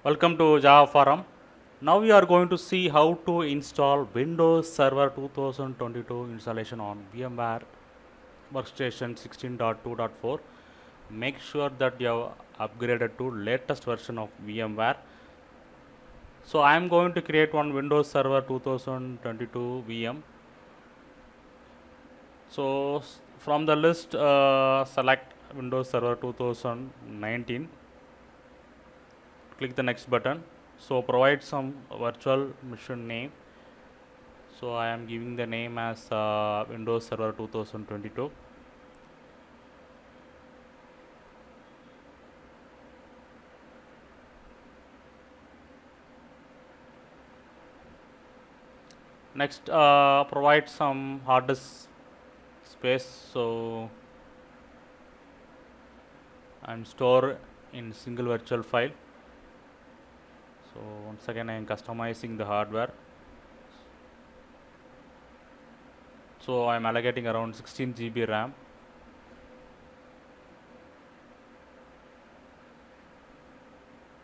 Welcome to Java Forum. Now we are going to see how to install Windows Server 2022 installation on VMware Workstation 16.2.4. Make sure that you have upgraded to latest version of VMware. So I am going to create one Windows Server 2022 VM. So from the list, select Windows Server 2019. Click the next button. So provide some virtual machine name. So I am giving the name as Windows Server 2022. Next, provide some hard disk space. So I'm store in single virtual file. So once again I am customizing the hardware. So I am allocating around 16 GB RAM.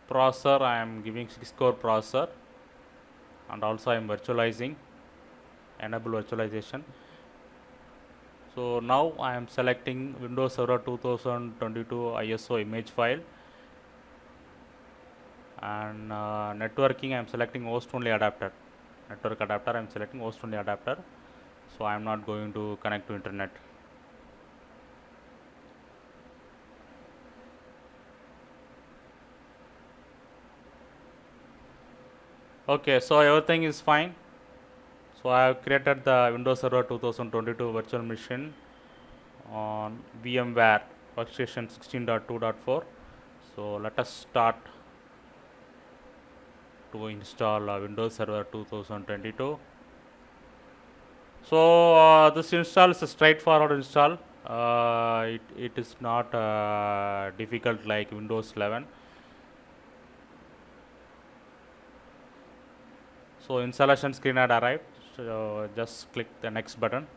Processor I am giving 6-core processor, and also I am virtualizing, enable virtualization. So now I am selecting Windows Server 2022 ISO image file, and networking I am selecting host only adapter. Network adapter I am selecting host only adapter. So I am not going to connect to internet. Okay, so everything is fine. So I have created the Windows Server 2022 virtual machine on VMware Workstation 16.2.4. So let us start to install Windows Server 2022. So this install is a straightforward install. It is not difficult like Windows 11. So installation screen had arrived. So just click the next button.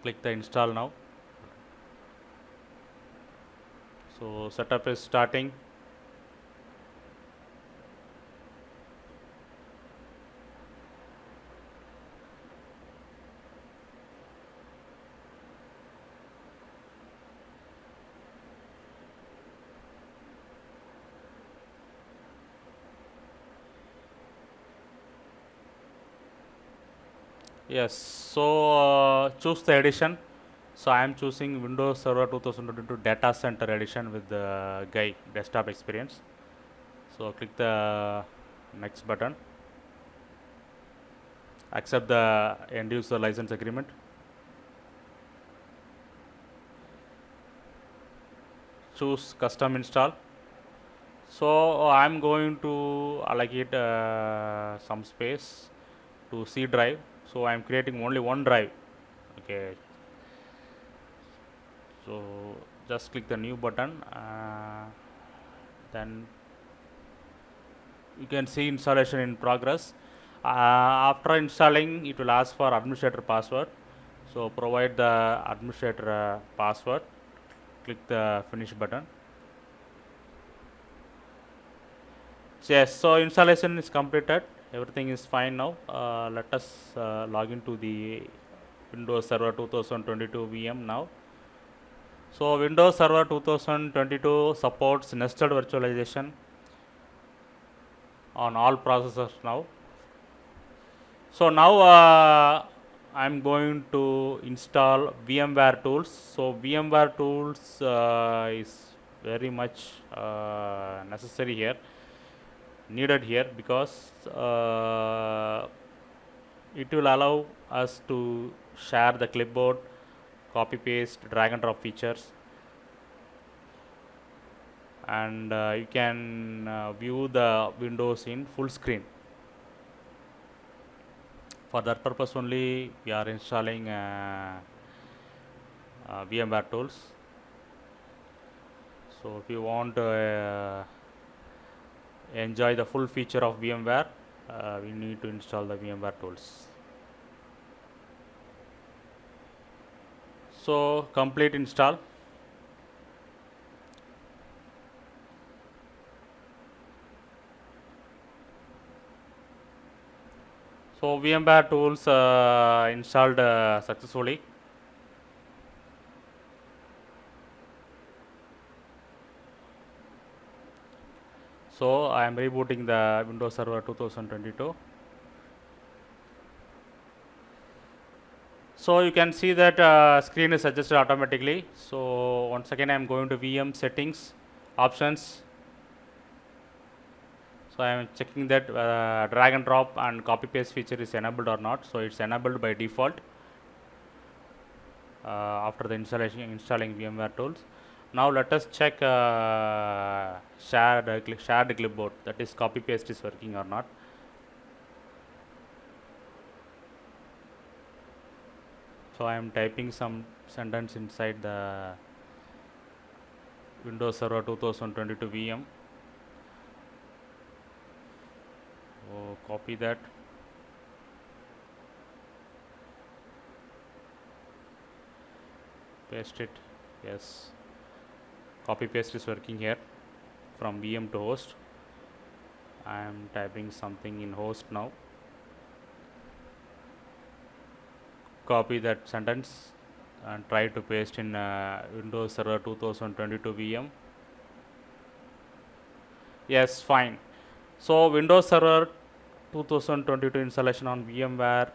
Click the install now. So setup is starting. Yes, so choose the edition. So I am choosing Windows Server 2022 Datacenter edition with the GUI desktop experience. So click the next button. Accept the end user license agreement. Choose custom install. So I am going to allocate some space to C drive. So I am creating only one drive. Okay. So just click the new button. Then you can see installation in progress. After installing, it will ask for administrator password. So provide the administrator password. Click the finish button. Yes, so installation is completed. Everything is fine now. Let us log into the Windows Server 2022 VM now. So Windows Server 2022 supports nested virtualization on all processors now. So now I'm going to install VMware Tools. So VMware Tools is very much necessary here, needed here, because it will allow us to share the clipboard, copy paste, drag and drop features, and you can view the windows in full screen. For that purpose only we are installing VMware Tools. So if you want to enjoy the full feature of VMware, we need to install the VMware Tools. So complete install. So VMware Tools installed successfully. So I am rebooting the Windows Server 2022. So you can see that screen is adjusted automatically. So once again I am going to VM settings, options. So I am checking that drag and drop and copy paste feature is enabled or not. So it's enabled by default after the installing VMware Tools. Now let us check shared clipboard, that is copy paste is working or not. So I am typing some sentence inside the Windows Server 2022 VM. So copy that. Paste it. Yes. Copy paste is working here from VM to host. I am typing something in host now. Copy that sentence and try to paste in Windows Server 2022 VM. Yes, fine. So Windows Server 2022 installation on VMware